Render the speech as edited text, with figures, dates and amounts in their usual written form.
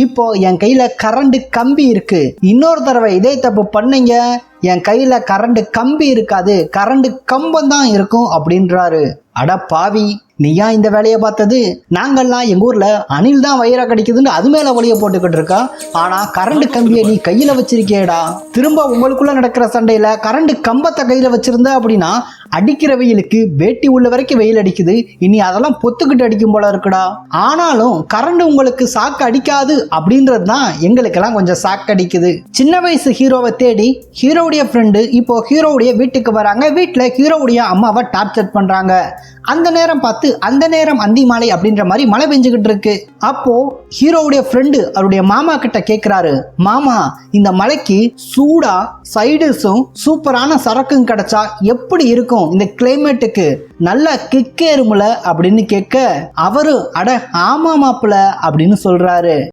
இப்போ என் கையில கரண்ட் கம்பி இருக்கு, இன்னொரு தடவை இதே தப்பு பண்ணீங்க என் கையில கரண்ட் கம்பி இருக்காது, கரண்ட் கம்பம் தான் இருக்கும் அப்படின்றாரு. அட பாவி, நீயா இந்த வேலையை பார்த்தது? நாங்கள்லாம் எங்க ஊர்ல அணில் தான் வயிறா கடிக்குதுன்னு அது மேல வழிய போட்டுக்கிட்டு இருக்கா, ஆனா கரண்ட் கம்பியை நீ கையில வச்சிருக்கேடா. திரும்ப உங்களுக்குள்ள நடக்கிற சண்டையில கரண்ட் கம்பத்தை கையில வச்சிருந்த அப்படின்னா அடிக்கிற வெயிலுக்கு வேட்டி உள்ள வரைக்கும் வெயில் அடிக்குது, இனி அதெல்லாம் பொத்துக்கிட்டு அடிக்கும் போல இருக்குடா. ஆனாலும் கரண்ட் உங்களுக்கு சாக்கு அடிக்காது அப்படின்றது தான் எங்களுக்கெல்லாம் கொஞ்சம் சாக்கு அடிக்குது. சின்ன வயசு ஹீரோவை தேடி ஹீரோவுடைய ஃப்ரெண்டு இப்போ ஹீரோவுடைய வீட்டுக்கு வராங்க. வீட்டில் ஹீரோவுடைய அம்மாவை டார்ச்சர் பண்றாங்க. அந்த நேரம் பார்த்து அந்த நேரம் அந்தி மாலை அப்படின்ற மாதிரி மழை பெஞ்சுக்கிட்டு இருக்கு. அப்போ ஹீரோவுடைய ஃப்ரெண்டு அவருடைய மாமா கிட்ட கேட்கிறாரு, மாமா இந்த மலைக்கு சூடா சைடுஸும் சூப்பரான சரக்கும் கிடைச்சா எப்படி இருக்கும், இந்த கிளைமேட்டுக்கு நல்ல கிக்கேருமுல அப்படின்னு கேட்க அவரு அட ஆமா மாப்பிள்ள அப்படின்னு சொல்றாரு.